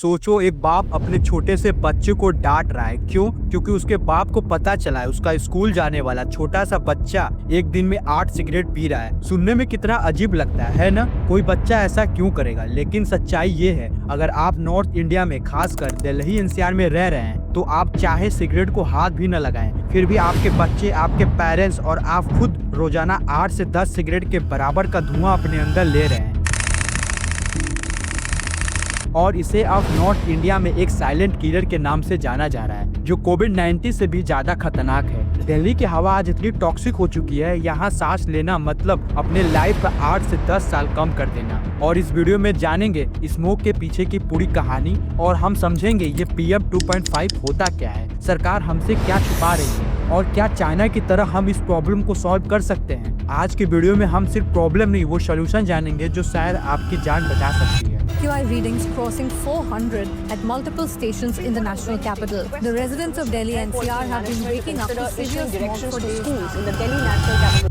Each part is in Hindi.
सोचो, एक बाप अपने छोटे से बच्चे को डांट रहा है। क्यों? क्योंकि उसके बाप को पता चला है उसका स्कूल जाने वाला छोटा सा बच्चा एक दिन में 8 सिगरेट पी रहा है। सुनने में कितना अजीब लगता है ना? कोई बच्चा ऐसा क्यों करेगा? लेकिन सच्चाई ये है, अगर आप नॉर्थ इंडिया में खासकर दिल्ली एनसीआर में रह रहे हैं तो आप चाहे सिगरेट को हाथ भी न लगाएं, फिर भी आपके बच्चे, आपके पेरेंट्स और आप खुद रोजाना 8 से 10 सिगरेट के बराबर का धुआं अपने अंदर ले रहे हैं। और इसे अब नॉर्थ इंडिया में एक साइलेंट किलर के नाम से जाना जा रहा है, जो कोविड-19 से भी ज्यादा खतरनाक है। दिल्ली की हवा आज इतनी टॉक्सिक हो चुकी है, यहाँ सांस लेना मतलब अपने लाइफ का 8 से 10 साल कम कर देना। और इस वीडियो में जानेंगे स्मोक के पीछे की पूरी कहानी और हम समझेंगे ये PM 2.5 होता क्या है, सरकार हमसे क्या छुपा रही है और क्या चाइना की तरह हम इस प्रॉब्लम को सॉल्व कर सकते हैं। आज की वीडियो में हम सिर्फ प्रॉब्लम नहीं, वो सोल्यूशन जानेंगे जो शायद आपकी जान बचा सकती है। AQI readings crossing 400 at multiple stations in the national capital. The residents of Delhi NCR have been waking up to severe smog for days.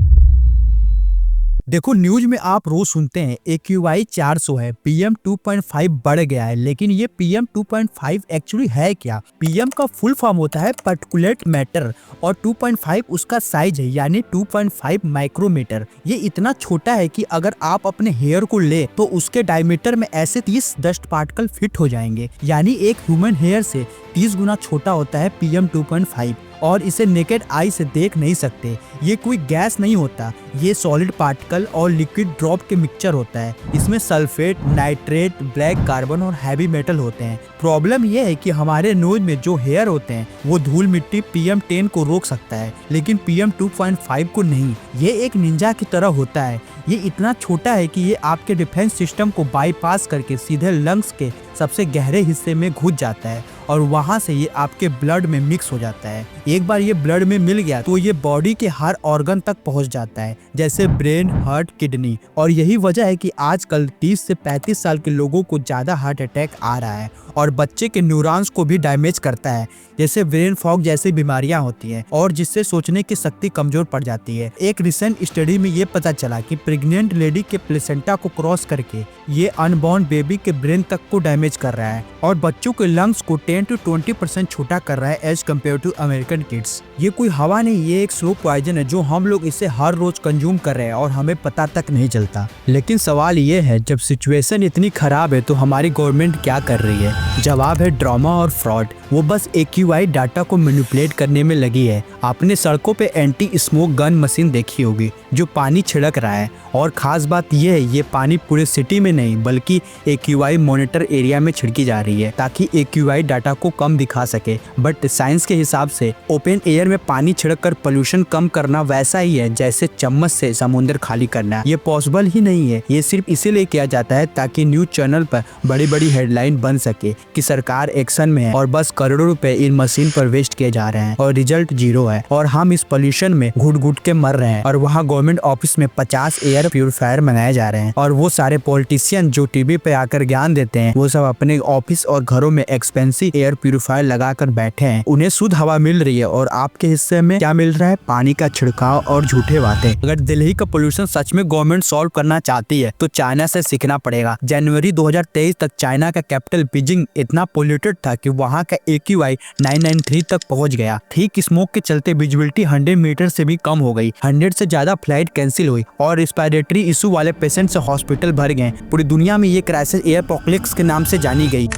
देखो, न्यूज में आप रोज सुनते हैं AQI 400 है, PM 2.5 बढ़ गया है, लेकिन ये PM 2.5 एक्चुअली है क्या? PM का फुल फॉर्म होता है पार्टिकुलेट मैटर और 2.5 उसका साइज है, यानी 2.5 माइक्रोमीटर। ये इतना छोटा है कि अगर आप अपने हेयर को ले तो उसके डायमीटर में ऐसे 30 डस्ट पार्टिकल फिट हो जाएंगे, यानी एक ह्यूमन हेयर से 30 गुना छोटा होता है PM 2.5 और इसे नेकेड आई से देख नहीं सकते। ये कोई गैस नहीं होता, ये सॉलिड पार्टिकल और लिक्विड ड्रॉप के मिक्सचर होता है। इसमें सल्फेट, नाइट्रेट, ब्लैक कार्बन और हैवी मेटल होते हैं। प्रॉब्लम ये है कि हमारे नोज में जो हेयर होते हैं वो धूल मिट्टी PM 10 को रोक सकता है, लेकिन PM 2.5 को नहीं। ये एक निंजा की तरह होता है। ये इतना छोटा है कि ये आपके डिफेंस सिस्टम को बाईपास करके सीधे लंग्स के सबसे गहरे हिस्से में घुस जाता है और वहां से ये आपके ब्लड में मिक्स हो जाता है। एक बार ये ब्लड में मिल गया तो ये बॉडी के हर ऑर्गन तक पहुंच जाता है, जैसे ब्रेन, हार्ट, किडनी। और यही वजह है कि आजकल 30 से 35 साल के लोगों को ज्यादा हार्ट अटैक आ रहा है और बच्चे के न्यूरॉन्स को भी डैमेज करता है, जैसे ब्रेन फॉग जैसी बीमारियां होती हैं और जिससे सोचने की शक्ति कमजोर पड़ जाती है। एक रिसेंट स्टडी में ये पता चला कि प्रेग्नेंट लेडी के प्लेसेंटा को क्रॉस करके ये अनबॉर्न बेबी के ब्रेन तक को डैमेज कर रहा है और बच्चों के लंग्स को 10 to 20% छोटा कर रहा है as compared to American kids. ये कोई हवा नहीं, ये एक स्लो पॉइजन है जो हम लोग इसे हर रोज कंज्यूम कर रहे हैं और हमें पता तक नहीं चलता। लेकिन सवाल ये है, जब सिचुएशन इतनी खराब है तो हमारी गवर्नमेंट क्या कर रही है? जवाब है ड्रामा और फ्रॉड। वो बस AQI डाटा को मैनिपुलेट करने में लगी है। आपने सड़कों पे एंटी स्मोक गन मशीन देखी होगी जो पानी छिड़क रहा है, और खास बात यह है ये पानी पूरे सिटी में नहीं बल्कि AQI मॉनिटर एरिया में छिड़की जा रही है ताकि AQI डाटा को कम दिखा सके। बट साइंस के हिसाब से ओपन एयर में पानी छिड़क कर पोल्यूशन कम करना वैसा ही है जैसे चम्मच से समुद्र खाली करना। ये पॉसिबल ही नहीं है। ये सिर्फ इसीलिए किया जाता है ताकि न्यूज चैनल पर बड़ी बड़ी हेडलाइन बन सके कि सरकार एक्शन में है और बस करोड़ों रुपए इन मशीन पर वेस्ट किए जा रहे हैं और रिजल्ट 0 है और हम इस पोल्यूशन में घुट घुट के मर रहे हैं। और वहाँ गवर्नमेंट ऑफिस में 50 एयर प्यूरिफायर मंगाए जा रहे हैं और वो सारे पॉलिटिशियन जो टीवी पे आकर ज्ञान देते हैं वो सब अपने ऑफिस और घरों में एक्सपेंसिव एयर प्यूरिफायर लगाकर बैठे हैं। उन्हें शुद्ध हवा मिल रही है और आपके हिस्से में क्या मिल रहा है? पानी का छिड़काव और झूठे बातें। अगर दिल्ली का पोल्यूशन सच में गवर्नमेंट सॉल्व करना चाहती है तो चाइना से सीखना पड़ेगा। जनवरी 2023 तक चाइना का कैपिटल बीजिंग इतना पोल्यूटेड था कि वहाँ का AQI 993 तक पहुंच गया। ठीक स्मोक के चलते विजिबिलिटी 100 मीटर से भी कम हो गई। 100 से ज्यादा फ्लाइट कैंसिल हुई और रेस्पिरेटरी इशू वाले पेशेंट से हॉस्पिटल भर गए। पूरी दुनिया में ये क्राइसिस एयर एपोकलिप्स के नाम से जानी गई।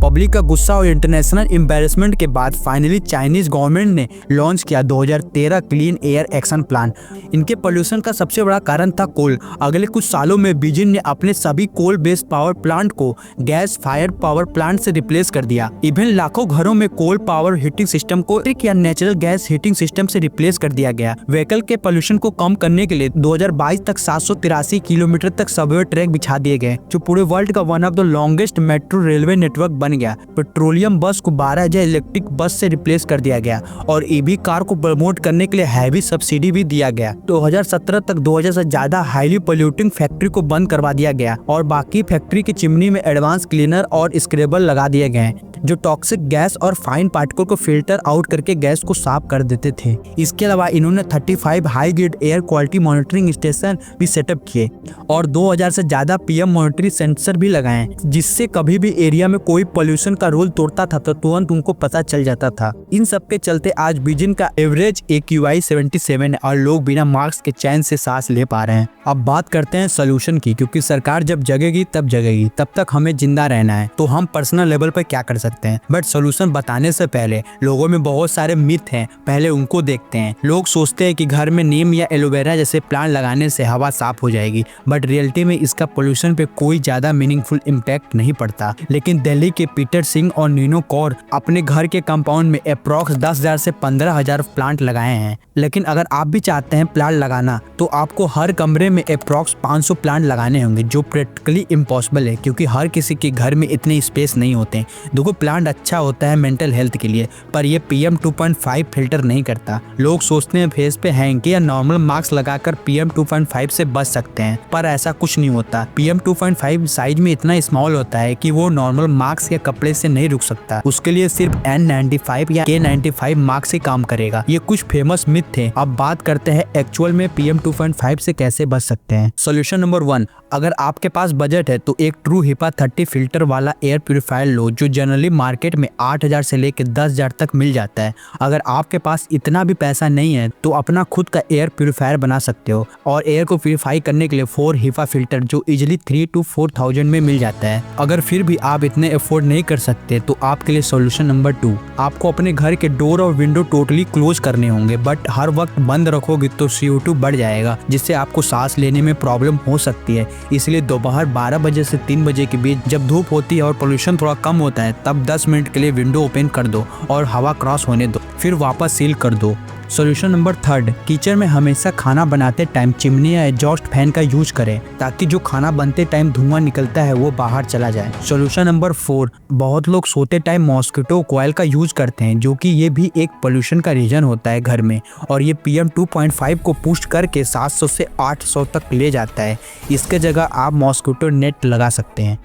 पब्लिक का गुस्सा और इंटरनेशनल एम्बैरेसमेंट के बाद फाइनली चाइनीज गवर्नमेंट ने लॉन्च किया 2013 क्लीन एयर एक्शन प्लान। इनके पोल्यूशन का सबसे बड़ा कारण था कोल। अगले कुछ सालों में बीजिंग ने अपने सभी कोल बेस्ड पावर प्लांट को गैस फायर्ड पावर प्लांट से रिप्लेस कर दिया। इवन लाखों घरों में कोल पावर हीटिंग सिस्टम को या नेचुरल गैस हीटिंग सिस्टम से रिप्लेस कर दिया गया। व्हीकल के पोल्यूशन को कम करने के लिए 2022 तक 783 किलोमीटर तक सबवे ट्रैक बिछा दिए गए, जो पूरे वर्ल्ड का one of the longest metro railway network बन गया। पेट्रोलियम बस को 12,000 इलेक्ट्रिक बस से रिप्लेस कर दिया गया और EV कार को प्रमोट करने के लिए हैवी सब्सिडी भी दिया गया। 2017 तक 2000 से ज्यादा हाईली पोल्यूटिंग फैक्ट्री को बंद करवा दिया गया और बाकी फैक्ट्री की चिमनी में एडवांस क्लीनर और स्क्रैबर लगा दिए गए। जो टॉक्सिक गैस और फाइन पार्टिकल को फिल्टर आउट करके गैस को साफ कर देते थे। इसके अलावा इन्होंने 35 high grade air quality monitoring station भी सेटअप किए और 2000 से ज्यादा पीएम मॉनिटरिंग सेंसर भी लगाए, जिससे कभी भी एरिया में कोई पोल्यूशन का रूल तोड़ता था तो तुरंत उनको पता चल जाता था। इन सब के चलते आज बीजिंग का एवरेज AQI 77 है और लोग बिना मास्क के चैन से सांस ले पा रहे हैं। अब बात करते हैं सोल्यूशन की, क्योंकि सरकार जब जगेगी तब जगेगी, तब तक हमें जिंदा रहना है। तो हम पर्सनल लेवल पर क्या कर सकते हैं? बट सोल्यूशन बताने से पहले लोगों में बहुत सारे मिथ हैं, पहले उनको देखते हैं। लोग सोचते हैं कि घर में नीम या एलोवेरा जैसे प्लांट लगाने से हवा साफ हो जाएगी, बट रियलिटी में इसका पोल्यूशन पे कोई ज्यादा मीनिंगफुल इम्पैक्ट नहीं पड़ता। लेकिन दिल्ली के पीटर सिंह और नीनो कौर अपने घर के कंपाउंड में अप्रॉक्स 10,000 से 15,000 प्लांट लगाए हैं। लेकिन अगर आप भी चाहते हैं प्लांट लगाना तो आपको हर कमरे में अप्रॉक्स 500 प्लांट लगाने होंगे, जो प्रैक्टिकली इम्पॉसिबल है क्योंकि हर किसी के घर में इतने स्पेस नहीं होते। देखो, प्लांट अच्छा होता है मेंटल हेल्थ के लिए, पर ये PM 2.5 फिल्टर नहीं करता। लोग सोचते हैं फेस पे हैंकी या नॉर्मल मास्क लगाकर PM 2.5 से बच सकते हैं, पर ऐसा कुछ नहीं होता। PM 2.5 साइज में इतना स्मॉल होता है कि वो नॉर्मल मास्क या कपड़े से नहीं रुक सकता। उसके लिए सिर्फ N95 या K95 मास्क ही काम करेगा। ये कुछ फेमस मिथ थे। अब बात करते हैं एक्चुअल में PM 2.5 से कैसे बच सकते हैं। सॉल्यूशन नंबर 1, अगर आपके पास बजट है तो एक ट्रू HEPA 30 फिल्टर वाला एयर प्यूरिफायर लो, जो जनरली मार्केट में 8,000 से लेकर 10,000 तक मिल जाता है। अगर आपके पास इतना भी पैसा नहीं है तो अपना खुद का एयर प्यूरिफायर बना सकते हो और एयर को प्यूरिफाई करने के लिए 4 HEPA फिल्टर जो इजिली 3,000 to 4,000 में मिल जाता है। अगर फिर भी आप इतने अफोर्ड नहीं कर सकते तो आपके लिए सॉल्यूशन नंबर 2, आपको अपने घर के डोर और विंडो टोटली क्लोज करने होंगे, बट हर वक्त बंद रखोगे तो CO2 बढ़ जाएगा, जिससे आपको सांस लेने में प्रॉब्लम हो सकती है। इसलिए दोपहर 12 बजे से 3 बजे के बीच जब धूप होती है और पोल्यूशन थोड़ा कम होता है तब 10 मिनट के लिए विंडो ओपन कर दो और हवा क्रॉस होने दो, फिर वापस सील कर दो। सॉल्यूशन नंबर 3, किचन में हमेशा खाना बनाते टाइम चिमनी या एग्जॉस्ट फैन का यूज करें ताकि जो खाना बनते टाइम धुआं निकलता है वो बाहर चला जाए। सॉल्यूशन नंबर 4, बहुत लोग सोते टाइम मॉस्किटो कॉइल का यूज करते हैं, जो कि ये भी एक पोल्यूशन का रीजन होता है घर में, और ये PM 2.5 को पुश करके 700 से 800 तक ले जाता है। इसके जगह आप मॉस्किटो नेट लगा सकते हैं।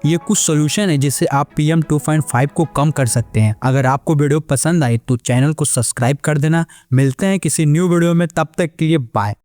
ये कुछ सोल्यूशन है जिससे आप PM 2.5 को कम कर सकते हैं। अगर आपको वीडियो पसंद आई तो चैनल को सब्सक्राइब कर देना। मिलते हैं किसी न्यू वीडियो में, तब तक के लिए बाय।